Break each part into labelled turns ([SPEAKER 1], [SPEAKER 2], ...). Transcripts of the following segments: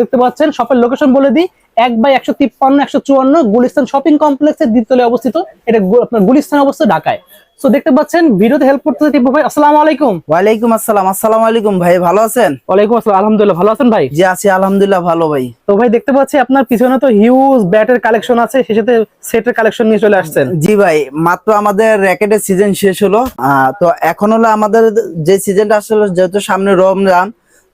[SPEAKER 1] দেখতে পাচ্ছেন। শপের লোকেশন বলে দিই, 1/153-154 গুলিস্তান শপিং কমপ্লেক্সের দ্বিতলে অবস্থিত। এটা আপনার গুলিস্তান অবস্থিত ঢাকায়। তো দেখতে পাচ্ছেন ভিডিওতে হেল্প করতে টিপু ভাই, আসসালামু আলাইকুম।
[SPEAKER 2] ওয়ালাইকুম আসসালাম। আসসালামু আলাইকুম ভাই, ভালো আছেন?
[SPEAKER 1] ওয়ালাইকুম আসসালাম, আলহামদুলিল্লাহ, ভালো আছেন ভাই?
[SPEAKER 2] জি আছি আলহামদুলিল্লাহ, ভালো ভাই।
[SPEAKER 1] তো ভাই দেখতে পাচ্ছি আপনার পিছনে তো হিউজ ব্যাটের কালেকশন আছে, সেই সাথে সেটের কালেকশন নিয়ে চলে আসছেন।
[SPEAKER 2] জি ভাই, মাত্র আমাদের র্যাকেটের সিজন শেষ হলো। তো এখন হলো আমাদের যে সিজনটা আসলে, যেহেতু সামনে রমজান,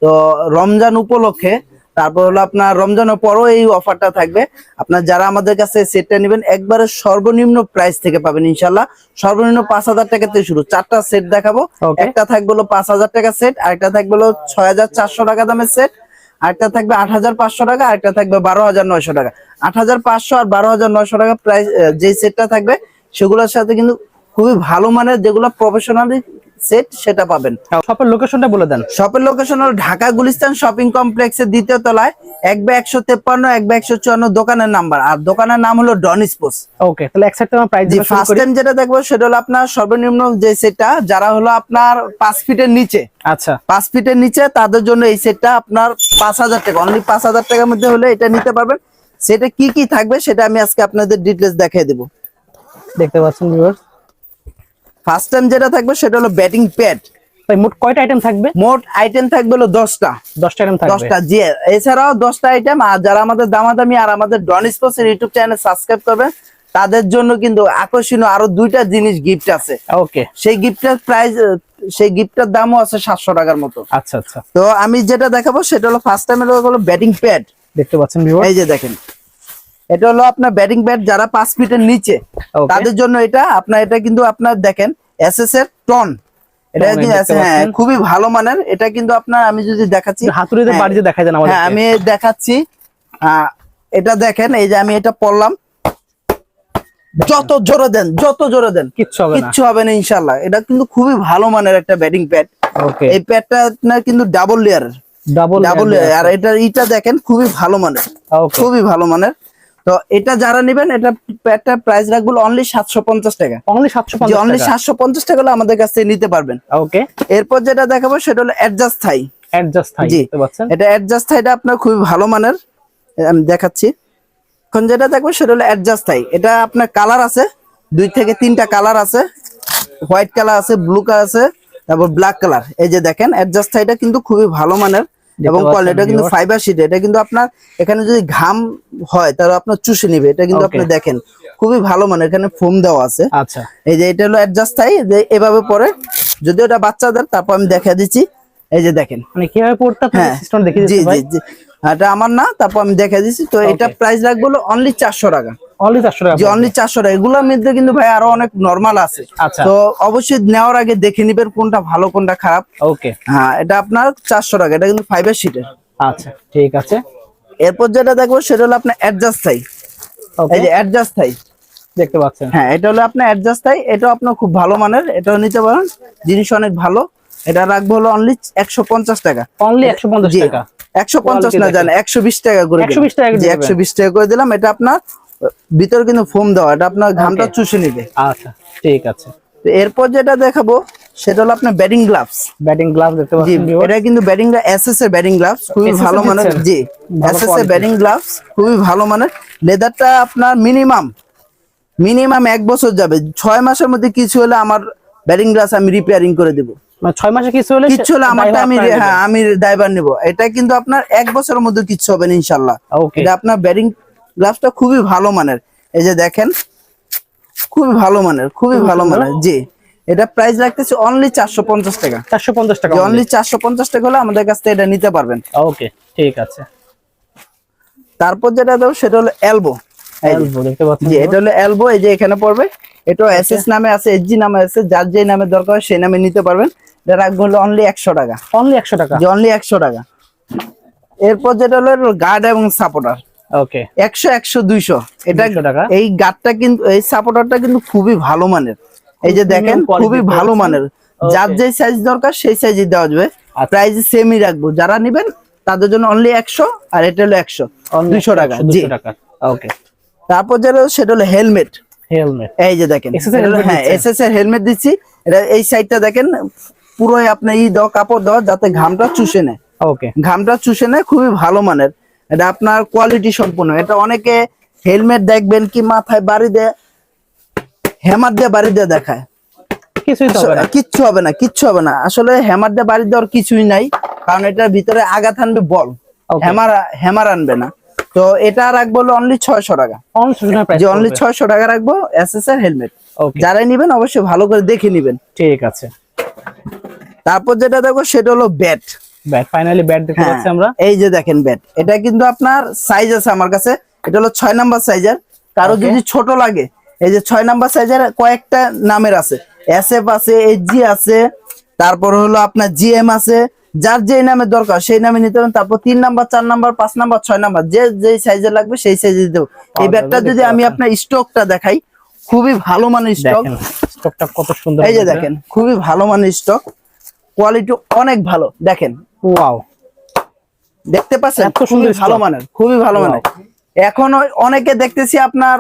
[SPEAKER 2] তো রমজান উপলক্ষে, তারপর হলো আপনার রমজানের পরও এই অফারটা থাকবে। আপনার যারা আমাদের কাছে সেটটা নেবেন একবারে সর্বনিম্ন প্রাইস থেকে পাবেন ইনশাল্লাহ। সর্বনিম্ন 5,000 টাকা থেকে শুরু। 4টা সেট দেখাবো। একটা থাকবে হলো 5,000 টাকা সেট, আরেকটা থাকবে হলো 6,400 টাকা দামের সেট, আরেকটা থাকবে 8,500 টাকা, আরেকটা থাকবে 12,900 টাকা। 8,500 আর 12,900 টাকা প্রাইস যে সেটটা থাকবে, সেগুলোর সাথে কিন্তু খুবই ভালো মানের যেগুলো প্রফেশনাল সেট সেটা পাবেন।
[SPEAKER 1] শপের লোকেশনটা বলে দেন।
[SPEAKER 2] শপের লোকেশন হলো ঢাকা গুলিস্তান শপিং কমপ্লেক্সের 2য় তলায়, 1/153, 1/154 দোকানের নাম্বার। আর দোকানের নাম হলো ডন স্পোর্টস।
[SPEAKER 1] ওকে, তাহলে এক সাইড আমরা প্রাইস
[SPEAKER 2] জি, ফার্স্ট টাইম যেটা দেখবো সেটা হলো আপনার সর্বনিম্ন যে সেটটা, যারা হলো আপনার 5 ফিটের নিচে,
[SPEAKER 1] আচ্ছা
[SPEAKER 2] 5 ফিটের নিচে, তাদের জন্য এই সেটটা আপনার 5,000 টাকা, অনলি 5,000 টাকার মধ্যে হলে এটা নিতে পারবেন। সেটা কি কি থাকবে সেটা আমি আজকে আপনাদের ডিটেইলস দেখিয়ে দেব।
[SPEAKER 1] দেখতে পাচ্ছেন ভিউয়ার্স,
[SPEAKER 2] ফার্স্ট টাইম যেটা থাকবে সেটা হলো ব্যাটিং প্যাড।
[SPEAKER 1] ভাই মোট কয়টা আইটেম থাকবে?
[SPEAKER 2] মোট আইটেম থাকবে হলো 10টা।
[SPEAKER 1] 10টা আইটেম থাকবে।
[SPEAKER 2] 10টা, জি। এছাড়াও 10টা আইটেম। আর যারা আমাদের দামাদামি আর আমাদের ডন স্পোর্টস এর ইউটিউব চ্যানেল সাবস্ক্রাইব করবেন, তাদের জন্য কিন্তু আকর্ষণীয় আরো 2টা জিনিস গিফট আছে।
[SPEAKER 1] ওকে,
[SPEAKER 2] সেই গিফটের প্রাইস, সেই গিফটের দামও আছে 700 টাকার মতো।
[SPEAKER 1] আচ্ছা আচ্ছা।
[SPEAKER 2] তো আমি যেটা দেখাবো সেটা হলো ফার্স্ট টাইম হলো ব্যাটিং প্যাড।
[SPEAKER 1] দেখতে পাচ্ছেন ভিউয়ার্স,
[SPEAKER 2] এই যে দেখেন, এটা হলো আপনার ব্যাটিং প্যাড যারা 5 ফিটের নিচে, তাদের জন্য এটা। আপনার এটা কিন্তু আপনার দেখেন এসএস এর টন, এটা কিন্তু হ্যাঁ খুবই ভালো মানের। এটা কিন্তু আপনার, আমি যদি দেখাচ্ছি
[SPEAKER 1] হাতুড়িতে বাড়িতে দেখা যায় না আমাদের।
[SPEAKER 2] হ্যাঁ আমি দেখাচ্ছি। এটা দেখেন, এই যে আমি এটা পড়লাম, যত জোরে দেন, যত জোরে দেন কিচ্ছু হবে না ইনশাআল্লাহ। এটা কিন্তু খুবই ভালো মানের একটা ব্যাটিং প্যাড।
[SPEAKER 1] ওকে,
[SPEAKER 2] এই প্যাডটা আপনার কিন্তু ডাবল লেয়ারের, ডাবল লেয়ার। আর এটা দেখেন খুবই ভালো মানের, খুবই ভালো মানের। তো এটা যারা নেবেন, এটা প্যাডটা প্রাইস রাখবো অনলি 750 টাকা।
[SPEAKER 1] অনলি 750 টাকা?
[SPEAKER 2] অনলি 750 টাকা হলে আমাদের কাছ থেকে নিতে পারবেন।
[SPEAKER 1] ওকে,
[SPEAKER 2] এরপর যেটা দেখাবো সেটা হলো অ্যাডজাস্ট থাই।
[SPEAKER 1] অ্যাডজাস্ট থাই,
[SPEAKER 2] জি,
[SPEAKER 1] দেখতে পাচ্ছেন।
[SPEAKER 2] এটা অ্যাডজাস্ট থাইটা আপনার খুবই ভালো মানের, আমি দেখাচ্ছি। এখন যেটা দেখবো সেটা হলো অ্যাডজাস্ট থাই। এটা আপনার কালার আছে 2 থেকে 3টা কালার আছে। হোয়াইট কালার আছে, ব্লু কালার আছে, তারপর ব্ল্যাক কালার। এই যে দেখেন অ্যাডজাস্ট থাইটা কিন্তু খুবই ভালো মানের এবং কোয়ালিটিটা কিন্তু ফাইবার শীট। এটা কিন্তু আপনার এখানে যদি ঘাম হয় তাহলে আপনার চুষে নিবে। এটা কিন্তু আপনি দেখেন খুবই ভালো মানের, এখানে ফোম দেওয়া আছে।
[SPEAKER 1] আচ্ছা,
[SPEAKER 2] এই যে এটা হলো অ্যাডজাস্ট থাই, যে এভাবে পরে, যদি ওটা বাচ্চাদের, তারপর আমি দেখা দিচ্ছি। এই যে দেখেন
[SPEAKER 1] মানে কিভাবে পড়তে আপনাদের সিস্টেম দেখিয়ে
[SPEAKER 2] জি
[SPEAKER 1] দিচ্ছি ভাই।
[SPEAKER 2] জি জি, এটা আমার না, তারপর আমি দেখা দিচ্ছি। তো এটা প্রাইস রাখবো অনলি 400 টাকা।
[SPEAKER 1] অনলি 400 টাকা?
[SPEAKER 2] জি, অনলি 400 টাকা। এগুলোর মধ্যে কিন্তু ভাই আরো অনেক নরমাল আছে।
[SPEAKER 1] আচ্ছা,
[SPEAKER 2] তো অবশ্যই নেওয়ার আগে দেখে নিবেন কোনটা ভালো কোনটা খারাপ।
[SPEAKER 1] ওকে,
[SPEAKER 2] হ্যাঁ, এটা আপনার 400 টাকা। এটা কিন্তু ফাইবার শীটের।
[SPEAKER 1] আচ্ছা ঠিক আছে।
[SPEAKER 2] এরপর যেটা দেখবো সেটা হলো আপনার অ্যাডজাস্ট থাই। এই যে অ্যাডজাস্ট থাই
[SPEAKER 1] দেখতে পাচ্ছেন।
[SPEAKER 2] হ্যাঁ, এটা হলো আপনার অ্যাডজাস্ট থাই। এটাও আপনার খুব ভালো মানের, এটাও নিতে পারেন, জিনিস অনেক ভালো। এটা রাখবো হলো অনলি 150 টাকা।
[SPEAKER 1] অনলি 150 টাকা?
[SPEAKER 2] 150 না, জান 120 টাকা করে।
[SPEAKER 1] 120 টাকা?
[SPEAKER 2] 120 টাকা করে দিলাম। এটা আপনার ভিতর কিন্তু ফোম দেওয়া, এটা আপনার ঘামটা চুষে নিবে।
[SPEAKER 1] আচ্ছা ঠিক আছে।
[SPEAKER 2] তো এরপর যেটা দেখাবো সেটা হলো আপনার ব্যাটিং গ্লাভস।
[SPEAKER 1] ব্যাটিং গ্লাভস দেখতে পাচ্ছেন,
[SPEAKER 2] এটা কিন্তু ব্যাটিং এসএস এর ব্যাটিং গ্লাভস, খুবই ভালো মানের। জি, এসএস এর ব্যাটিং গ্লাভস খুবই ভালো মানের। লেদারটা আপনার মিনিমাম 1 বছর যাবে। 6 মাসের মধ্যে কিছু হলে আমার ব্যাটিং গ্লাভস আমি রিপেয়ারিং করে দেব।
[SPEAKER 1] মানে 6 মাসে কিছু হলে
[SPEAKER 2] আমারটা আমি ড্রাইভার নেব। এটা কিন্তু আপনার 1 বছরের মধ্যে কিছু হবে না ইনশাআল্লাহ। এটা আপনার ব্যাটিং গ্লাভসটা খুবই ভালো মানের। এই যে দেখেন খুবই ভালো মানের, খুবই ভালো মানের। জি, এটা প্রাইস রাখতেছি অনলি 450 টাকা।
[SPEAKER 1] 450 টাকা?
[SPEAKER 2] অনলি 450 টাকা হলে আমাদের কাছ থেকে এটা নিতে পারবেন।
[SPEAKER 1] ওকে ঠিক আছে।
[SPEAKER 2] তারপর যেটা দেবো সেটা হলো এলবো।
[SPEAKER 1] এলবো দেখতে পাচ্ছেন,
[SPEAKER 2] জি, এটা হলো এলবো। এই যে এখানে পড়বে, এটা এসএস নামে আছে, এসজি নামে আছে, যার যে নামে দরকার সেই নামে নিতে পারবেন। এটা রাখবো হলো অনলি 100 টাকা।
[SPEAKER 1] অনলি 100 টাকা?
[SPEAKER 2] জি, অনলি 100 টাকা। এরপর যেটা হলো গার্ড এবং সাপোর্টার।
[SPEAKER 1] ওকে,
[SPEAKER 2] 100 100 200 এটা
[SPEAKER 1] 200 টাকা।
[SPEAKER 2] এই গার্ডটা কিন্তু, এই সাপোর্টারটা কিন্তু খুবই ভালো মানের। এই যে দেখেন খুবই ভালো মানের, যার যে সাইজ দরকার সেই সাইজই দেওয়া যাবে। প্রাইস সেমই রাখবো, যারা নেবেন তাদের জন্য অনলি 100, আর এটা হলো 100 200 টাকা। জি,
[SPEAKER 1] ওকে।
[SPEAKER 2] তারপর যেটা সেটা হলো হেলমেট।
[SPEAKER 1] হেলমেট,
[SPEAKER 2] এই যে দেখেন, হ্যাঁ এসএস এর হেলমেট দিচ্ছি। এটা এই সাইডটা দেখেন পুরোই আপনার ই দাও, কাপড় দাও যাতে ঘামটা চুষে নেয়।
[SPEAKER 1] ওকে,
[SPEAKER 2] ঘামটা চুষে নেয়, খুবই ভালো মানের। এটা আপনার কোয়ালিটি সম্পূর্ণ। এটা অনেকে হেলমেট দেখবেন কি মাথায় বাড়ি দেয়, হ্যামার দিয়ে বাড়ি দিয়ে দেখায়,
[SPEAKER 1] কিছুই তো হবে না।
[SPEAKER 2] কিচ্ছু হবে না, কিচ্ছু হবে না। আসলে হ্যামার দিয়ে বাড়ি দেওয়ার কিছুই নাই, কারণ এটার ভিতরে আঘাত আনবে বল,
[SPEAKER 1] Okay.
[SPEAKER 2] হ্যামার আনবে না। তো এটা রাখবো অনলি 600 টাকা, যে অনলি 600 টাকা রাখবো এসএসআর হেলমেট।
[SPEAKER 1] Okay.
[SPEAKER 2] যারাই নিবেন অবশ্যই ভালো করে দেখে নিবেন।
[SPEAKER 1] ঠিক আছে,
[SPEAKER 2] তারপর যেটা দেখো সেটা হলো ব্যাট।
[SPEAKER 1] ব্যাট, ফাইনালি ব্যাট দেখতে পাচ্ছি আমরা।
[SPEAKER 2] এই যে দেখেন ব্যাট, এটা কিন্তু আপনার সাইজ আছে আমার কাছে। এটা হলো 6 নাম্বার সাইজের, কারো
[SPEAKER 1] Okay.
[SPEAKER 2] যদি ছোট লাগে এই যে 6 নাম্বার সাইজের কয়েকটা নামের আছে, এসএফ আছে, এইচজি আছে, তারপর হলো আপনার জিএম আছে। যার যেই নামের দরকার সেই নামে নিতে পারেন। তারপর 3 নাম্বার, 4 নাম্বার, 5 নাম্বার, 6 নাম্বার, যে যেই সাইজের লাগবে সেই সাইজে দিতে হবে। এই ব্যাটটা যদি আমি আপনার স্টকটা দেখাই, খুবই ভালো মানের স্টক।
[SPEAKER 1] দেখেন স্টকটা কত সুন্দর,
[SPEAKER 2] এই যে দেখেন খুবই ভালো মানের স্টক, কোয়ালিটি অনেক ভালো। দেখেন
[SPEAKER 1] ওয়াও,
[SPEAKER 2] দেখতে পাচ্ছেন,
[SPEAKER 1] এত
[SPEAKER 2] খুবই
[SPEAKER 1] সুন্দর
[SPEAKER 2] ভালো
[SPEAKER 1] stock।
[SPEAKER 2] মানের, খুবই ভালো মানের। এখন অনেকে দেখতেছি আপনার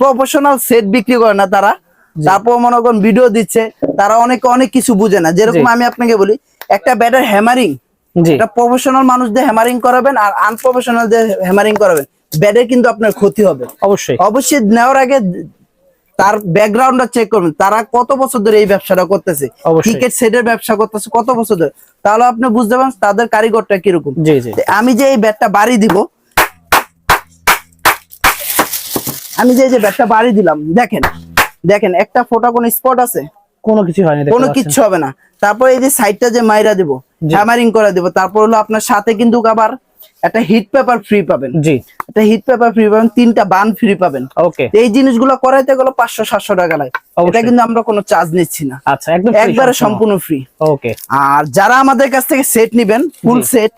[SPEAKER 2] প্রফেশনাল সেট বিক্রি করে না তারা, তারপর মনে করেন ভিডিও দিচ্ছে, তারা অনেকে অনেক কিছু বুঝে না। যেরকম আমি আপনাকে বলি, একটা ব্যাটের হ্যামারিং,
[SPEAKER 1] জি,
[SPEAKER 2] এটা প্রফেশনাল মানুষ দিয়ে হ্যামারিং করাবেন আর আনপ্রফেশনাল দিয়ে হ্যামারিং করাবেন, ব্যাটের কিন্তু আপনার ক্ষতি হবে।
[SPEAKER 1] অবশ্যই
[SPEAKER 2] অবশ্যই নেওয়ার আগে তার ব্যাকগ্রাউন্ডটা চেক করবেন, তারা কত বছর ধরে এই ব্যবসাটা করতেছে,
[SPEAKER 1] অবশ্যই।
[SPEAKER 2] ক্রিকেট সেটের ব্যবসা করতেছে কত বছর ধরে, তাহলে আপনি বুঝতে পারেন তাদের কারিগরটা কিরকম।
[SPEAKER 1] জি জি,
[SPEAKER 2] আমি যে এই ব্যাটটা বাড়ি দিব, আমি যে ব্যাটটা বাড়ি দিলাম, দেখেন দেখেন একটা ফোঁটা কোন স্পট আছে,
[SPEAKER 1] কোনো কিছু হয়নি, দেখতে
[SPEAKER 2] কোনো
[SPEAKER 1] পাচ্ছেন।
[SPEAKER 2] কিচ্ছু হবে না। তারপর এই যে সাইডটা যে মাইরা দিব,
[SPEAKER 1] জি।
[SPEAKER 2] হ্যামারিং করে দিব, তারপর হলো আপনার সাথে কিন্তু আবার একটা হিট পেপার ফ্রি পাবেন।
[SPEAKER 1] জি,
[SPEAKER 2] একটা হিট পেপার ফ্রি পাবেন, 3টা বান ফ্রি পাবেন।
[SPEAKER 1] ওকে,
[SPEAKER 2] এই জিনিসগুলো করাইতে গেলে 500-700 টাকা লাগে, এটা
[SPEAKER 1] অবশ্যই।
[SPEAKER 2] কিন্তু আমরা কোনো চার্জ নিচ্ছি না,
[SPEAKER 1] আচ্ছা, একদম free
[SPEAKER 2] একবারে সম্পূর্ণ ফ্রি।
[SPEAKER 1] ওকে,
[SPEAKER 2] আর যারা আমাদের কাছ থেকে সেট নিবেন, ফুল
[SPEAKER 1] জি।
[SPEAKER 2] সেট,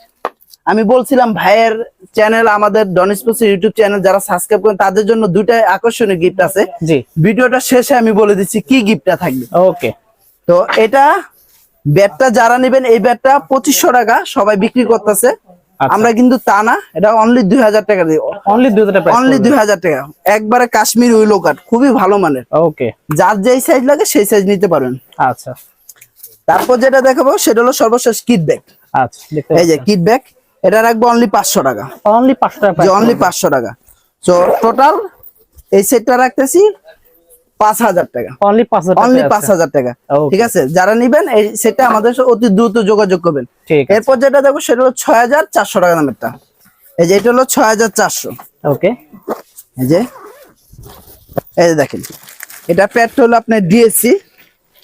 [SPEAKER 2] আমি বলছিলাম ভাইয়ের চ্যানেল, আমাদের ডনিসপোস ইউটিউব চ্যানেল যারা সাবস্ক্রাইব করেন তাদের জন্য 2টা আকর্ষণীয় গিফট আছে।
[SPEAKER 1] জি,
[SPEAKER 2] ভিডিওটা শেষে আমি বলে দিচ্ছি কি গিফটটা থাকবে।
[SPEAKER 1] ওকে,
[SPEAKER 2] তো এটা ব্যাটটা যারা নেবেন, এই ব্যাটটা 2500 টাকা সবাই বিক্রি করতেছে,
[SPEAKER 1] আচ্ছা।
[SPEAKER 2] আমরা কিন্তু তা না, এটা অনলি 2000 টাকা দিই,
[SPEAKER 1] অনলি 2000 টাকা,
[SPEAKER 2] অনলি 2000 টাকা। একবারে কাশ্মীর উইলো কাট, খুবই ভালো মানের।
[SPEAKER 1] ওকে,
[SPEAKER 2] যার যেই সাইজ লাগে সেই সাইজ নিতে পারবেন।
[SPEAKER 1] আচ্ছা
[SPEAKER 2] তারপর যেটা দেখাবো সেটা হলো সর্বশেষ কিট ব্যাগ।
[SPEAKER 1] আচ্ছা, দেখতে
[SPEAKER 2] এই যে
[SPEAKER 1] পাচ্ছেন
[SPEAKER 2] কিট ব্যাগ, এটা রাখবো অনলি 500 টাকা,
[SPEAKER 1] অনলি 500 টাকা,
[SPEAKER 2] যে অনলি 500 টাকা। তো টোটাল এই সেটটা রাখতেছি 5000 টাকা,
[SPEAKER 1] অনলি 5000 টাকা,
[SPEAKER 2] অনলি 5000 টাকা।
[SPEAKER 1] Okay.
[SPEAKER 2] ঠিক আছে, যারা নিবেন এই সেটটা আমাদের সাথে অতি দ্রুত যোগাযোগ করবেন।
[SPEAKER 1] ঠিক আছে,
[SPEAKER 2] এরপর যেটা দেখো সেটা হলো 6400 টাকা দামেরটা। এই যে এটা হলো 6400।
[SPEAKER 1] ওকে,
[SPEAKER 2] এই যে দেখেন, এটা প্যাডটা হলো আপনার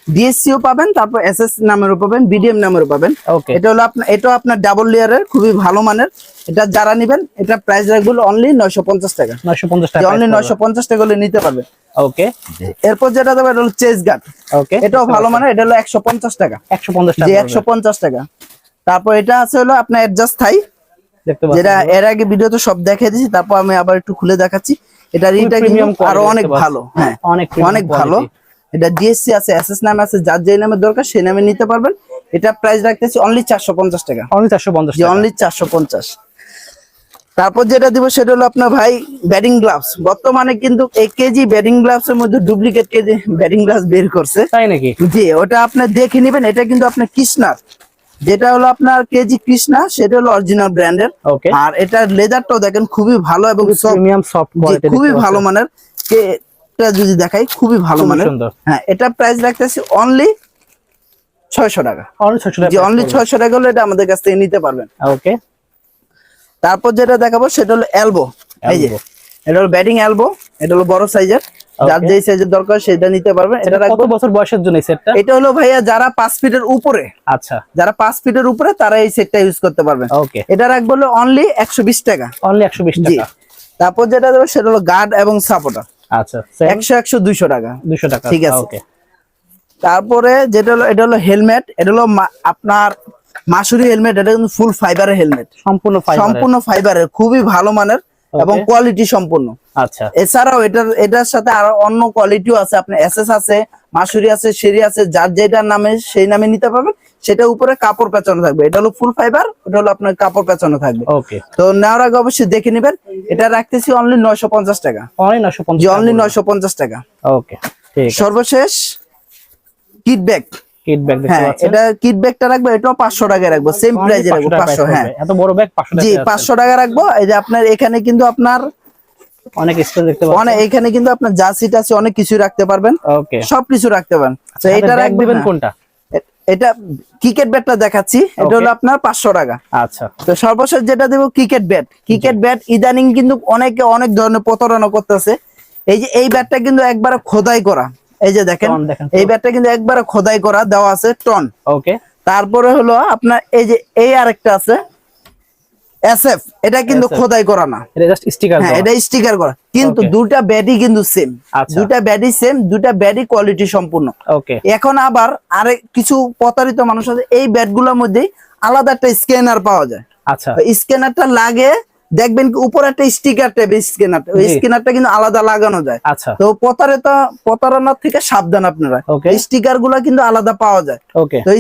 [SPEAKER 2] ডিএসসিও পাবেন, তারপর এসএস নামেরও পাবেন, বিডিএম নামেরও পাবেন।
[SPEAKER 1] Okay.
[SPEAKER 2] এটা হলো আপনার, এটাও আপনার ডাবল লেয়ারের, খুবই ভালো মানের। এটা যারা নিবেন, এটা প্রাইস রাখবো অনলি 950 টাকা,
[SPEAKER 1] 950 টাকা,
[SPEAKER 2] অনলি 950 টাকা হলে নিতে পারবেন।
[SPEAKER 1] ওকে,
[SPEAKER 2] এরপর যেটা দেবো এটা হলো চেস গার্ড,
[SPEAKER 1] ওকে,
[SPEAKER 2] এটাও ভালো মানের, এটা হলো 150 টাকা,
[SPEAKER 1] 150
[SPEAKER 2] যে
[SPEAKER 1] টাকা,
[SPEAKER 2] 150 টাকা। তারপর এটা আছে হলো আপনার অ্যাডজাস্ট থাই,
[SPEAKER 1] দেখতে
[SPEAKER 2] যেটা
[SPEAKER 1] পাচ্ছেন
[SPEAKER 2] এর আগে ভিডিওতে সব দেখিয়ে দিয়েছি, তারপর আমি আবার একটু খুলে দেখাচ্ছি। এটা রিটা কিন্তু
[SPEAKER 1] premium quality
[SPEAKER 2] আরো অনেক
[SPEAKER 1] দেখতে পাচ্ছি।
[SPEAKER 2] ভালো, হ্যাঁ
[SPEAKER 1] অনেক premium
[SPEAKER 2] অনেক ভালো।
[SPEAKER 1] quality।
[SPEAKER 2] এটা ডিএসসি আছে, এসএস নামে আছে, যার যে নামে দরকার সেই নামে নিতে পারবেন। এটা প্রাইস রাখতেছি অনলি 450 টাকা,
[SPEAKER 1] অনলি 450
[SPEAKER 2] যে
[SPEAKER 1] টাকা,
[SPEAKER 2] অনলি 450। তারপর যেটা দিব সেটা হলো আপনার ভাই ব্যাটিং গ্লাভস। বর্তমানে কিন্তু এই কেজি ব্যাটিং গ্লাভস এর মধ্যে ডুপ্লিকেট কেজি ব্যাটিং গ্লাভস বের করছে,
[SPEAKER 1] তাই নাকি?
[SPEAKER 2] জি ওটা আপনি দেখে নেবেন। এটা কিন্তু আপনার কৃষ্ণার, যেটা হলো আপনার কেজি কৃষ্ণা, সেটা হলো অরিজিনাল ব্র্যান্ডের।
[SPEAKER 1] ওকে,
[SPEAKER 2] আর এটার লেদারটাও দেখেন খুবই ভালো এবং
[SPEAKER 1] প্রিমিয়াম সফট কোয়ালিটি,
[SPEAKER 2] খুবই ভালো মানের। এটা যদি দেখাই খুবই ভালো
[SPEAKER 1] খুবই
[SPEAKER 2] মানের।
[SPEAKER 1] সুন্দর।
[SPEAKER 2] হ্যাঁ, এটা প্রাইস রাখতেছি অনলি 600 টাকা,
[SPEAKER 1] অনলি 600 টাকা,
[SPEAKER 2] যে অনলি 600 টাকা হলে এটা আমাদের কাছ থেকে নিতে পারবেন।
[SPEAKER 1] ওকে,
[SPEAKER 2] তারপর যেটা দেখাবো সেটা হলো এলবো। এই যে
[SPEAKER 1] Elbow।
[SPEAKER 2] এটা হলো ব্যাটিং এলবো, এটা হলো বড় সাইজের, যার যেই সাইজের দরকার সেটা নিতে পারবেন। এটা
[SPEAKER 1] কত
[SPEAKER 2] রাখবো,
[SPEAKER 1] বছর বয়সের জন্য এই সেটটা?
[SPEAKER 2] এটা হলো ভাইয়া যারা 5 ফিটের উপরে,
[SPEAKER 1] আচ্ছা,
[SPEAKER 2] যারা 5 ফিটের উপরে তারা এই সেটটা ইউজ করতে পারবেন।
[SPEAKER 1] ওকে,
[SPEAKER 2] এটা রাখবো হলো অনলি 120 টাকা,
[SPEAKER 1] অনলি 120
[SPEAKER 2] জি।
[SPEAKER 1] টাকা,
[SPEAKER 2] তারপর যেটা দেবো সেটা হলো গার্ড এবং সাপোর্টার,
[SPEAKER 1] আচ্ছা,
[SPEAKER 2] 100 200 টাকা,
[SPEAKER 1] 200 টাকা,
[SPEAKER 2] ঠিক আছে।
[SPEAKER 1] ওকে,
[SPEAKER 2] তারপরে যেটা হলো এটা হলো হেলমেট, এটা হলো আপনার মাসুরি হেলমেট। এটা কিন্তু ফুল ফাইবারের হেলমেট,
[SPEAKER 1] সম্পূর্ণ ফাইবার,
[SPEAKER 2] সম্পূর্ণ ফাইবারের, খুবই ভালো মানের এবং
[SPEAKER 1] Okay.
[SPEAKER 2] কোয়ালিটি সম্পূর্ণ।
[SPEAKER 1] আচ্ছা,
[SPEAKER 2] এছাড়াও এটার সাথে আরো অন্য কোয়ালিটিও আছে, আপনার এসএস আছে, মাসুরি আছে, সেরি আছে, যার যেটার নামে সেই নামে নিতে পারবেন। সেটা উপরে কাপড় পেঁচানো থাকবে, এটা হলো ফুল ফাইবার, ওটা হলো আপনার কাপড় পেঁচানো থাকবে।
[SPEAKER 1] ওকে,
[SPEAKER 2] তো নেওয়ার আগে অবশ্যই দেখে নেবেন। এটা রাখতেছি অনলি 950 টাকা,
[SPEAKER 1] অনলি
[SPEAKER 2] যে
[SPEAKER 1] 950,
[SPEAKER 2] অনলি 950 টাকা।
[SPEAKER 1] ওকে, ঠিক আছে,
[SPEAKER 2] সর্বশেষ কিট ব্যাগ,
[SPEAKER 1] কিট ব্যাগ দেখতে
[SPEAKER 2] হ্যাঁ
[SPEAKER 1] পাচ্ছেন।
[SPEAKER 2] এটা কিট ব্যাগটা রাখবো, এটাও 500 টাকা রাখবো, সেম প্রাইসে রাখবো 500। হ্যাঁ
[SPEAKER 1] এত বড় ব্যাগ 500 টাকা
[SPEAKER 2] জি 500 টাকা রাখবো। এই যে আপনার এখানে কিন্তু আপনার
[SPEAKER 1] অনেক স্পেস দেখতে
[SPEAKER 2] অনেক,
[SPEAKER 1] পাচ্ছেন।
[SPEAKER 2] এখানে কিন্তু আপনার জার্সি টাসি অনেক কিছু রাখতে পারবেন,
[SPEAKER 1] ওকে,
[SPEAKER 2] সবকিছু রাখতে পারেন। তো
[SPEAKER 1] এটা
[SPEAKER 2] এটা
[SPEAKER 1] ব্যাগ
[SPEAKER 2] রাখবেন
[SPEAKER 1] দিবেন কোনটা?
[SPEAKER 2] এটা ক্রিকেট ব্যাটটা দেখাচ্ছি, এটা হলো আপনার 500 টাকা।
[SPEAKER 1] আচ্ছা,
[SPEAKER 2] তো সর্বশেষ যেটা দেবো ক্রিকেট ব্যাট। ক্রিকেট ব্যাট ইদানিং কিন্তু অনেকে অনেক ধরনের প্রতারণা করতেছে। এই যে এই ব্যাটটা কিন্তু একবারে খোদাই করা, এই যে দেখেন এই ব্যাটটা কিন্তু একবারে খোদাই করা দেওয়া আছে টন।
[SPEAKER 1] ওকে,
[SPEAKER 2] তারপরে হলো আপনার এই যে এই আরেকটা আছে এসএফ, এটা কিন্তু
[SPEAKER 1] SF
[SPEAKER 2] খোদাই করা না,
[SPEAKER 1] এটা জাস্ট স্টিকার
[SPEAKER 2] হ্যাঁ
[SPEAKER 1] দেওয়া।
[SPEAKER 2] এটা স্টিকার করা, কিন্তু
[SPEAKER 1] Okay.
[SPEAKER 2] দুটা ব্যাটই কিন্তু সেম,
[SPEAKER 1] আচ্ছা।
[SPEAKER 2] দুটা ব্যাটই সেম, দুটা ব্যাটই কোয়ালিটি সম্পূর্ণ।
[SPEAKER 1] ওকে,
[SPEAKER 2] এখন আবার আরে কিছু প্রতারিত মানুষ আছে, এই ব্যাটগুলোর মধ্যে আলাদা একটা স্ক্যানার পাওয়া যায়।
[SPEAKER 1] আচ্ছা,
[SPEAKER 2] স্ক্যানারটা লাগে দেখবেন কি উপরে একটা স্টিকার টাইপ স্ক্যানার, ওই
[SPEAKER 1] জি।
[SPEAKER 2] স্ক্যানারটা কিন্তু আলাদা লাগানো যায়।
[SPEAKER 1] আচ্ছা,
[SPEAKER 2] তো প্রতারণার থেকে সাবধান আপনারা,
[SPEAKER 1] Okay.
[SPEAKER 2] স্টিকার গুলা কিন্তু আলাদা পাওয়া যায়।
[SPEAKER 1] ওকে,
[SPEAKER 2] তো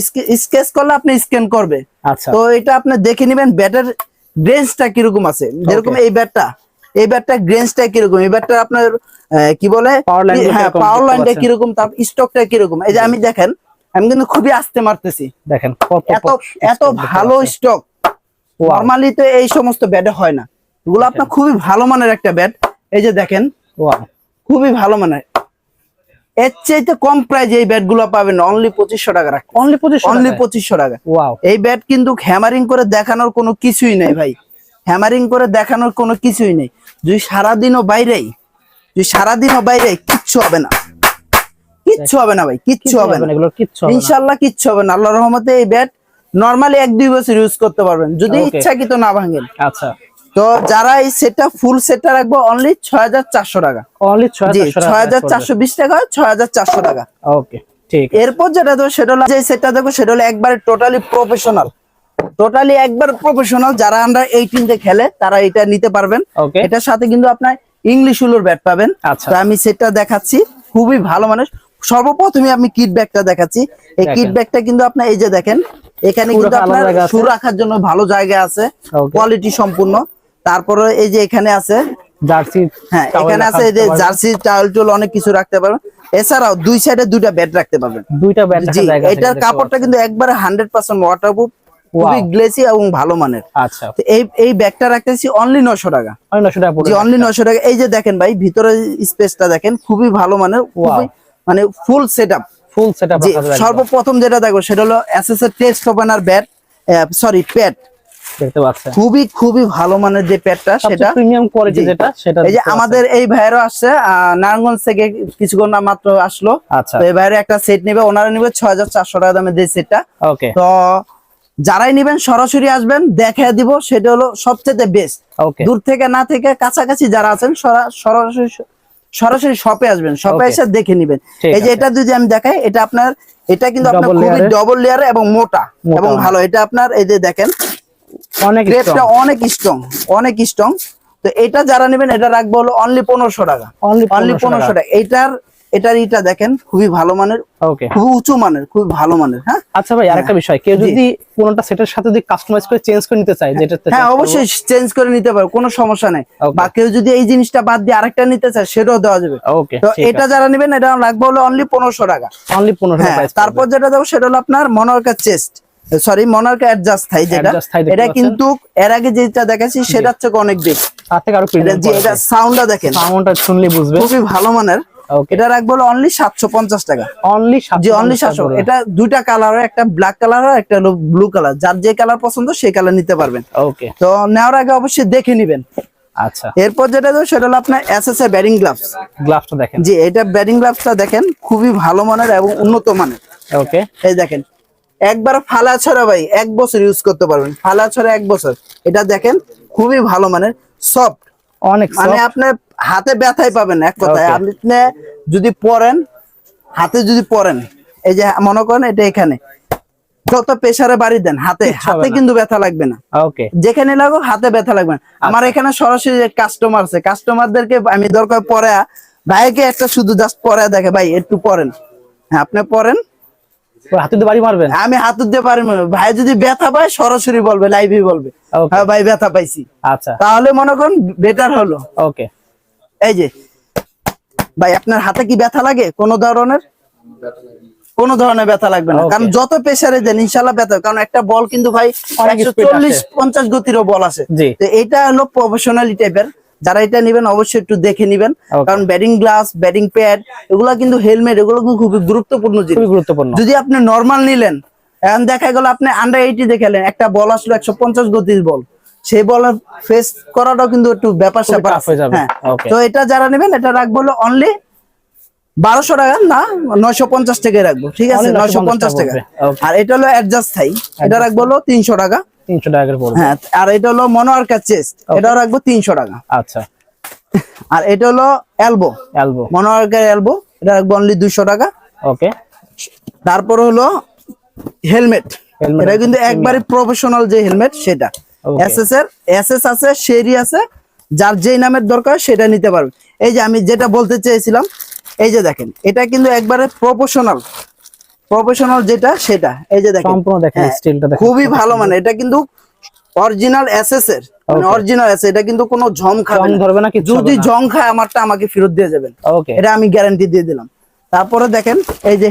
[SPEAKER 2] স্কেচ করলে আপনি স্ক্যান করবে।
[SPEAKER 1] আচ্ছা,
[SPEAKER 2] তো এটা আপনি দেখে নেবেন ব্যাটের গ্রেন্সটা কিরকম আছে, যেরকম এই ব্যাটটা গ্রেন্সটা কিরকম, এই ব্যাটটা আপনার কি বলে
[SPEAKER 1] Power line গুলো
[SPEAKER 2] হ্যাঁ
[SPEAKER 1] কিরকম
[SPEAKER 2] পাওয়ার
[SPEAKER 1] দেখতে
[SPEAKER 2] লাইনটা
[SPEAKER 1] পাচ্ছেন?
[SPEAKER 2] কিরকম, তার স্টকটা কিরকম। এই যে আমি দেখেন আমি কিন্তু খুবই আস্তে মারতেছি,
[SPEAKER 1] দেখেন কত
[SPEAKER 2] এত এত ভালো স্টক নরমালি তো এই সমস্ত ব্যাটে হয় না। এগুলো আপনার খুবই ভালো মানের একটা ব্যাট। এই যে দেখেন
[SPEAKER 1] ওয়াও,
[SPEAKER 2] খুবই ভালো মানের, এর চাইতে কম প্রাইজে এই ব্যাট গুলো পাবেন অনলি 2500 টাকা রাখেন,
[SPEAKER 1] অনলি 2500
[SPEAKER 2] অনলি
[SPEAKER 1] টাকা।
[SPEAKER 2] 2500 টাকা।
[SPEAKER 1] ওয়াও,
[SPEAKER 2] এই ব্যাট কিন্তু হ্যামারিং করে দেখানোর কোনো কিছুই নেই ভাই, হ্যামারিং করে দেখানোর কোনো কিছুই নেই। যদি সারাদিনও বাইরেই কিচ্ছু হবে না, কিচ্ছু হবে না ভাই, কিচ্ছু হবে না,
[SPEAKER 1] এগুলো কিচ্ছু হবে না।
[SPEAKER 2] ইনশাআল্লাহ কিচ্ছু হবে না। আল্লাহর রহমতে এই ব্যাট নরমালি 1-2 বছর ইউজ করতে পারবেন যদি
[SPEAKER 1] Okay.
[SPEAKER 2] ইচ্ছাকৃত না ভাঙেন।
[SPEAKER 1] আচ্ছা,
[SPEAKER 2] তো যারা এই সেটটা ফুল সেটটা রাখবো অনলি 6400 টাকা,
[SPEAKER 1] অনলি
[SPEAKER 2] জি
[SPEAKER 1] 6420
[SPEAKER 2] 6420 টাকা, 6400 টাকা।
[SPEAKER 1] ওকে, ঠিক আছে।
[SPEAKER 2] এরপর যেটা দেবো সেটা হলো যে সেটটা দেখো সেটা হলো একবারে টোটালি প্রফেশনাল, টোটালি একবার প্রফেশনাল, যারা আন্ডার 18 তে খেলে তারা এটা নিতে পারবেন।
[SPEAKER 1] ওকে,
[SPEAKER 2] এটার সাথে কিন্তু আপনার ইংলিশ উলোর ব্যাট পাবেন।
[SPEAKER 1] আচ্ছা।
[SPEAKER 2] তো আমি সেটটা দেখাচ্ছি, খুবই ভালো মানের। সর্বপ্রথমে আমি কিট ব্যাগটা দেখাচ্ছি। এই
[SPEAKER 1] দেখেন।
[SPEAKER 2] কিট ব্যাগটা কিন্তু আপনার এই যে দেখেন এখানে
[SPEAKER 1] শু
[SPEAKER 2] কিন্তু
[SPEAKER 1] রাখার
[SPEAKER 2] আপনার
[SPEAKER 1] আলাদা জায়গা আছে।
[SPEAKER 2] শু রাখার জন্য ভালো জায়গা আছে,
[SPEAKER 1] Okay.
[SPEAKER 2] কোয়ালিটি সম্পূর্ণ। তারপরে এই যে এখানে আছে,
[SPEAKER 1] জার্সি,
[SPEAKER 2] হ্যাঁ এখানে আছে এই যে জার্সি টাওয়েল টোল অনেক কিছু রাখতে পারবেন। এছাড়াও দুই সাইডে দুইটা ব্যাট রাখতে পারবেন,
[SPEAKER 1] দুইটা ব্যাট
[SPEAKER 2] জি
[SPEAKER 1] রাখার জায়গা আছে
[SPEAKER 2] এটার
[SPEAKER 1] দেখতে
[SPEAKER 2] কাপড়টা
[SPEAKER 1] পাচ্ছেন।
[SPEAKER 2] কিন্তু একবারে 100% ওয়াটারপ্রুফ, খুবই গ্লেসি এবং ভালো মানের।
[SPEAKER 1] আচ্ছা,
[SPEAKER 2] তো এই ব্যাগটা রাখতেছি অনলি 900 টাকা,
[SPEAKER 1] আমি 900 টাকা
[SPEAKER 2] জি অনলি 900 টাকা। এই যে দেখেন ভাই ভিতরে স্পেসটা দেখেন খুবই ভালো মানের, খুবই মানে ফুল সেটআপ,
[SPEAKER 1] ফুল সেটআপ
[SPEAKER 2] জি।
[SPEAKER 1] রাখা যায়।
[SPEAKER 2] সর্বপ্রথম যেটা দেখো সেটা হলো এসএস এর test opener bat, sorry pad,
[SPEAKER 1] দেখতে পাচ্ছেন
[SPEAKER 2] খুবই ভালো মানের যে প্যাডটা সেটা
[SPEAKER 1] প্রিমিয়াম কোয়ালিটি
[SPEAKER 2] জি।
[SPEAKER 1] যেটা সেটা
[SPEAKER 2] এই যে আমাদের এই ভাইয়েরও আসছে নারায়ণগঞ্জ থেকে কিছুক্ষণ মাত্র আসলো।
[SPEAKER 1] আচ্ছা,
[SPEAKER 2] তো এই ভাইয়ের একটা সেট নেবে, ওনারা নেবে 6400 টাকা দামে যে সেটটা।
[SPEAKER 1] ওকে,
[SPEAKER 2] তো যারাই নেবেন সরাসরি আসবেন, দেখে দিব, সেটা হলো সবচেয়ে বেস্ট।
[SPEAKER 1] ওকে,
[SPEAKER 2] দূর থেকে না থেকে কাছাকাছি যারা আছেন সরাসরি শপে আসবেন, শপে
[SPEAKER 1] Okay.
[SPEAKER 2] এসে দেখে নেবেন।
[SPEAKER 1] ঠিক
[SPEAKER 2] এই যে
[SPEAKER 1] আছে।
[SPEAKER 2] এটা যদি আমি দেখাই, এটা আপনার এটা কিন্তু আপনার
[SPEAKER 1] Double
[SPEAKER 2] খুবই
[SPEAKER 1] layer এর।
[SPEAKER 2] ডবল লেয়ার এবং মোটা এবং
[SPEAKER 1] অনেক।
[SPEAKER 2] ভালো। এটা আপনার এই যে দেখেন
[SPEAKER 1] অনেক
[SPEAKER 2] গ্রেডটা
[SPEAKER 1] strong।
[SPEAKER 2] অনেক স্ট্রং। তো এটা যারা নেবেন এটা রাখবো হলো অনলি 1500 টাকা,
[SPEAKER 1] Only
[SPEAKER 2] অনলি
[SPEAKER 1] 1500
[SPEAKER 2] 1500 টাকা। এটার ইটা দেখেন খুবই ভালো মানের,
[SPEAKER 1] ওকে।
[SPEAKER 2] খুবই উঁচু মানের, খুবই ভালো মানের। হ্যাঁ
[SPEAKER 1] আচ্ছা ভাই, আরেকটা বিষয়, কেউ
[SPEAKER 2] জি।
[SPEAKER 1] যদি কোনটা সেটের সাথে যদি কাস্টমাইজ করে চেঞ্জ করে নিতে চায়, যেটা
[SPEAKER 2] হ্যাঁ অবশ্যই চেঞ্জ করে নিতে পারো, কোনো সমস্যা নাই।
[SPEAKER 1] Okay.
[SPEAKER 2] বা কেউ যদি এই জিনিসটা বাদ দিয়ে আরেকটা নিতে চায় সেটাও দেওয়া যাবে।
[SPEAKER 1] ওকে,
[SPEAKER 2] তো এটা যারা নেবেন এটা রাখবো হলো অনলি 1500 টাকা।
[SPEAKER 1] অনলি 1500
[SPEAKER 2] হ্যাঁ
[SPEAKER 1] টাকা।
[SPEAKER 2] তারপর যেটা দেবো সেটা হলো আপনার মনোরকা চেস্ট, সরি মনোরকা অ্যাডজাস্ট থাই, যেটা
[SPEAKER 1] Adjust thigh দেখতে
[SPEAKER 2] এটা
[SPEAKER 1] পাচ্ছেন।
[SPEAKER 2] কিন্তু এর আগে যেটা দেখাচ্ছি সেটা হচ্ছে অনেক বেশি।
[SPEAKER 1] তার থেকে আরো প্রিমিয়াম
[SPEAKER 2] জি এটা সাউন্ডটা দেখেন
[SPEAKER 1] সাউন্ডটা শুনলে বুঝবে।
[SPEAKER 2] খুবই ভালো মানের।
[SPEAKER 1] ওকে,
[SPEAKER 2] এটা রাখবো অনলি 750 টাকা,
[SPEAKER 1] অনলি
[SPEAKER 2] জি অনলি 700। এটা দুইটা কালার, একটা ব্ল্যাক কালার আর একটা হলো ব্লু কালার, যার যে কালার পছন্দ সেই কালার নিতে পারবেন।
[SPEAKER 1] ওকে,
[SPEAKER 2] তো নেওয়ার আগে অবশ্যই দেখে নেবেন।
[SPEAKER 1] আচ্ছা,
[SPEAKER 2] এরপর যেটা দেবো সেটা হলো আপনার এসএস এর ব্যাটিং গ্লাভস,
[SPEAKER 1] গ্লাভসটা দেখেন।
[SPEAKER 2] জি এটা ব্যাটিং গ্লাভসটা দেখেন খুবই ভালো মানের এবং উন্নত মানের।
[SPEAKER 1] ওকে,
[SPEAKER 2] এই দেখেন একবার ফালা ছড়া ভাই 1 বছর ইউজ করতে পারবেন, ফালা ছড়া 1 বছর। এটা দেখেন খুবই ভালো মানের, সফট,
[SPEAKER 1] অনেক
[SPEAKER 2] মানে
[SPEAKER 1] soft।
[SPEAKER 2] আপনি হাতে ব্যথাই পাবেন না, এক কথায়।
[SPEAKER 1] Okay.
[SPEAKER 2] আপনি যদি পরেন হাতে, যদি পরেন এই যে মনে করেন এটা এখানে যত প্রেসারে বাড়ি দেন হাতে
[SPEAKER 1] হবে না।
[SPEAKER 2] কিন্তু ব্যথা লাগবে না,
[SPEAKER 1] ওকে,
[SPEAKER 2] যেখানে লাগো হাতে ব্যথা লাগবে না। আমার এখানে সরাসরি কাস্টমার আছে, কাস্টমারদেরকে আমি দরকার পরে ভাইকে একটা শুধু জাস্ট পরে দেখে ভাই একটু পরেন, হ্যাঁ আপনি পরেন,
[SPEAKER 1] হাতে দিয়ে বাড়ি মারবেন।
[SPEAKER 2] আমি হাত দিতে পারি না। ভাই যদি ব্যথা পায় সরাসরি বলবে, লাইভে বলবে
[SPEAKER 1] Okay.
[SPEAKER 2] হ্যাঁ ভাই ব্যথা পাইছি,
[SPEAKER 1] আচ্ছা,
[SPEAKER 2] তাহলে মনে করুন বেটার হলো।
[SPEAKER 1] ওকে,
[SPEAKER 2] এই যে ভাই আপনার হাতে কি ব্যথা লাগে কোনো ধরনের? কোনো ধরনের ব্যথা লাগবে না,
[SPEAKER 1] Okay.
[SPEAKER 2] কারণ যত প্রেসারে দেন ইনশাল্লাহ ব্যথা, কারণ একটা বল কিন্তু ভাই
[SPEAKER 1] অনেক speed
[SPEAKER 2] 140-50 গতিরও বল আছে।
[SPEAKER 1] জি।
[SPEAKER 2] তো এটা হলো প্রফেশনালি টাইপের, যারা এটা নেবেন অবশ্যই একটু দেখে নিবেন,
[SPEAKER 1] Okay.
[SPEAKER 2] কারণ ব্যাটিং গ্লাস, ব্যাটিং প্যাড, এগুলা কিন্তু হেলমেট, এগুলো কিন্তু খুবই গুরুত্বপূর্ণ জিনিস।
[SPEAKER 1] খুবই গুরুত্বপূর্ণ।
[SPEAKER 2] যদি আপনি নরমাল নিলেন, এখন দেখা গেল আপনি আন্ডার 80 দেখালেন, একটা বল আসলো 150 গতির বল, সেই বল ফেস করাটাও কিন্তু একটু ব্যাপার
[SPEAKER 1] খুবই
[SPEAKER 2] স্যাপার
[SPEAKER 1] tough হয়ে
[SPEAKER 2] আছে।
[SPEAKER 1] যাবে।
[SPEAKER 2] হ্যাঁ,
[SPEAKER 1] Okay.
[SPEAKER 2] তো এটা যারা নেবেন এটা রাখবো হলো অনলি 1200 টাকা, না 950 টাকায় রাখবো, ঠিক আছে?
[SPEAKER 1] Only
[SPEAKER 2] 950 টাকা।
[SPEAKER 1] পড়বে। Okay.
[SPEAKER 2] আর এটা হলো অ্যাডজাস্ট থাই, এটা রাখবো হলো 300 টাকা।
[SPEAKER 1] 300 টাকা করে পড়বে।
[SPEAKER 2] হ্যাঁ, আর এটা হলো মনোয়ার্কা চেস্ট, এটাও রাখবো 300 টাকা।
[SPEAKER 1] আচ্ছা,
[SPEAKER 2] আর এটা হলো এলবো,
[SPEAKER 1] এলবো।
[SPEAKER 2] মনোয়ার্কার এলবো, এটা রাখবো অনলি 200 টাকা।
[SPEAKER 1] ওকে।
[SPEAKER 2] তারপর হলো হেলমেট,
[SPEAKER 1] Helmet
[SPEAKER 2] এটা কিন্তু একবারে প্রফেশনাল যে হেলমেট সেটা।
[SPEAKER 1] Okay.
[SPEAKER 2] এসএস আছে, শেরি আছে, যার যেই নামের দরকার সেটা নিতে পারবে। এই যে আমি যেটা বলতে চেয়েছিলাম, এই যে দেখেন এটা কিন্তু একবারে প্রফেশনাল যেটা সেটা, এই যে দেখেন
[SPEAKER 1] সম্পূর্ণ দেখেন
[SPEAKER 2] হ্যাঁ,
[SPEAKER 1] স্টিলটা দেখেন
[SPEAKER 2] খুবই ভালো, মানে এটা কিন্তু অরিজিনাল এসএস এর, মানে
[SPEAKER 1] Okay.
[SPEAKER 2] অরিজিনাল এসএস, এটা কিন্তু কোনো ঝম খাবে
[SPEAKER 1] জং
[SPEAKER 2] না।
[SPEAKER 1] ধরবে না, কিচ্ছু
[SPEAKER 2] যদি
[SPEAKER 1] হবে না।
[SPEAKER 2] জং খায় আমারটা আমাকে ফেরত দিয়ে যাবেন,
[SPEAKER 1] ওকে।
[SPEAKER 2] এটা আমি গ্যারান্টি দিয়ে দিলাম। তারপরে দেখেন এই যে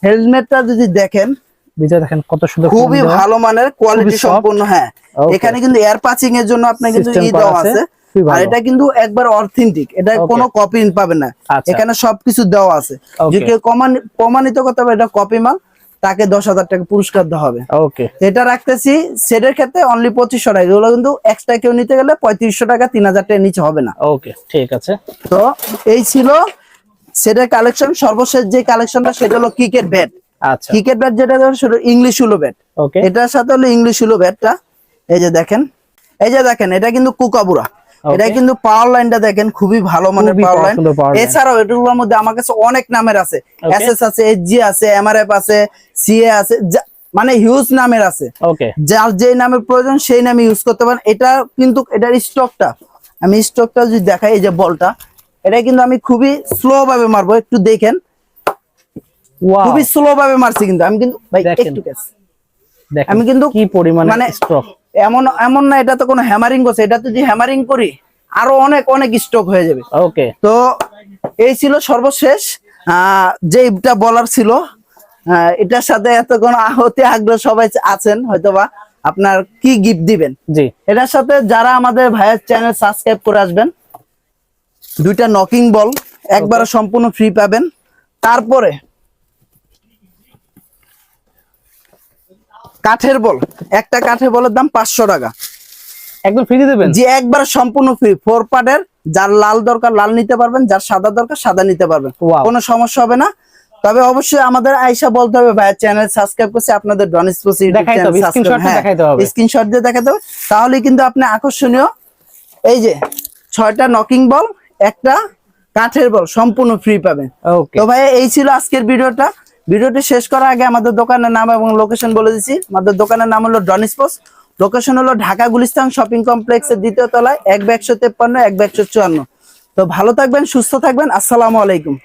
[SPEAKER 2] হেলমেটটা যদি দেখেন
[SPEAKER 1] ভিতরে দেখেন কত সুন্দর
[SPEAKER 2] খুবই
[SPEAKER 1] foam দেওয়া।
[SPEAKER 2] ভালো মানের, কোয়ালিটি
[SPEAKER 1] soft।
[SPEAKER 2] সম্পূর্ণ। হ্যাঁ,
[SPEAKER 1] Okay.
[SPEAKER 2] এখানে কিন্তু এয়ার পাচিং এর জন্য আপনার কিন্তু
[SPEAKER 1] System
[SPEAKER 2] ই
[SPEAKER 1] করা
[SPEAKER 2] দেওয়া
[SPEAKER 1] আছে,
[SPEAKER 2] আছে,
[SPEAKER 1] খুবই
[SPEAKER 2] আর
[SPEAKER 1] ভালো।
[SPEAKER 2] এটা কিন্তু একবার অথেন্টিক, এটা
[SPEAKER 1] Okay.
[SPEAKER 2] কোনো কপি পাবেন না।
[SPEAKER 1] আচ্ছা।
[SPEAKER 2] এখানে সবকিছু দেওয়া আছে,
[SPEAKER 1] Okay.
[SPEAKER 2] যে কেউ প্রমাণিত করতে হবে এটা কপি মাল, তাকে 10,000 টাকা পুরস্কার দেওয়া হবে।
[SPEAKER 1] ওকে।
[SPEAKER 2] এটা রাখতেছি সেটের ক্ষেত্রে অনলি 2500 টাকা, এগুলো কিন্তু এক্সট্রা কেউ নিতে গেলে 3500 টাকা, 3000 টাকার নিচে হবে না।
[SPEAKER 1] ওকে, ঠিক আছে।
[SPEAKER 2] তো এই ছিল সেটের কালেকশন। সর্বশেষ যে কালেকশনটা সেটা হলো ক্রিকেট ব্যাট।
[SPEAKER 1] আচ্ছা।
[SPEAKER 2] ক্রিকেট ব্যাট যেটা সেটা ইংলিশ উলো ব্যাট।
[SPEAKER 1] ওকে।
[SPEAKER 2] এটার সাথে হলো ইংলিশ উলো ব্যাটটা, এই যে দেখেন এটা কিন্তু কুকাবুরা।
[SPEAKER 1] Okay.
[SPEAKER 2] এটা কিন্তু পাওয়ার লাইনটা দেখেন খুবই ভালো মানের
[SPEAKER 1] খুবই
[SPEAKER 2] পাওয়ার লাইন।
[SPEAKER 1] powerful power line।
[SPEAKER 2] এছাড়াও এগুলোর মধ্যে আমার কাছে অনেক নামের আছে,
[SPEAKER 1] Okay.
[SPEAKER 2] এসএস আছে, এসজি আছে, এমআরএফ আছে, সিএ আছে, মানে হিউজ নামের আছে।
[SPEAKER 1] ওকে।
[SPEAKER 2] যার যে নামের প্রয়োজন সেই নামে ইউজ করতে পারেন। এটা কিন্তু এটার স্টকটা যদি দেখাই, এই যে বলটা, এটা কিন্তু আমি খুবই স্লো ভাবে মারবো, একটু দেখেন,
[SPEAKER 1] ওয়াও।
[SPEAKER 2] খুবই স্লো ভাবে মারছি, কিন্তু আমি কিন্তু ভাই
[SPEAKER 1] দেখেন।
[SPEAKER 2] একটু কাছে
[SPEAKER 1] দেখেন
[SPEAKER 2] আমি কিন্তু
[SPEAKER 1] কি পরিমাণে
[SPEAKER 2] মানে
[SPEAKER 1] স্ট্রোক।
[SPEAKER 2] এমন না এটা তো কোনো হ্যামারিং করছে, এটা যদি হ্যামারিং করি আরো অনেক স্টক হয়ে যাবে।
[SPEAKER 1] ওকে।
[SPEAKER 2] তো এই ছিল সর্বশেষ যেটা বলার ছিল। এটার সাথে এতক্ষণ হতে আগ্রহ সবাই আছেন, হয়তোবা আপনার কি গিফট দিবেন।
[SPEAKER 1] জি।
[SPEAKER 2] এটার সাথে যারা আমাদের ভাইয়ের চ্যানেল সাবস্ক্রাইব করে আসবেন, 2টা নকিং বল একবারে সম্পূর্ণ ফ্রি পাবেন। তারপরে কাঠের বল, একটা কাঠের বলের দাম 500 টাকা,
[SPEAKER 1] একদম ফ্রি দিবেন?
[SPEAKER 2] যে একবার সম্পূর্ণ ফ্রি। 4 পার্টের, যার লাল দরকার লাল নিতে পারবেন, যার সাদা দরকার সাদা নিতে পারবেন,
[SPEAKER 1] Wow.
[SPEAKER 2] কোনো সমস্যা হবে না। তবে অবশ্যই আমাদের আয়শা বলতে হবে ভাইয়ের চ্যানেল সাবস্ক্রাইব করছে, আপনাদের ডন স্পোর্টস ইউটিউব
[SPEAKER 1] দেখাইতে
[SPEAKER 2] চ্যানেল
[SPEAKER 1] হবে,
[SPEAKER 2] সাবস্ক্রাইব,
[SPEAKER 1] স্ক্রিনশট দেখাইতে হবে।
[SPEAKER 2] স্ক্রিনশট দিয়ে দেখাতে হবে, তাহলে কিন্তু আপনি আকর্ষণীয় এই যে 6টা নকিং বল, একটা কাঠের বল সম্পূর্ণ ফ্রি পাবেন।
[SPEAKER 1] ওকে।
[SPEAKER 2] তো ভাই এই ছিল আজকের ভিডিওটি শেষ করার আগে আমাদের দোকানের নাম এবং লোকেশন বলে দিচ্ছি। আমাদের দোকানের নাম হলো ডন স্পোর্টস, লোকেশন হলো ঢাকা গুলিস্তান শপিং কমপ্লেক্সের 2য় তলায়, 1/153, 1/154। তো ভালো থাকবেন, সুস্থ থাকবেন, আসসালামু আলাইকুম।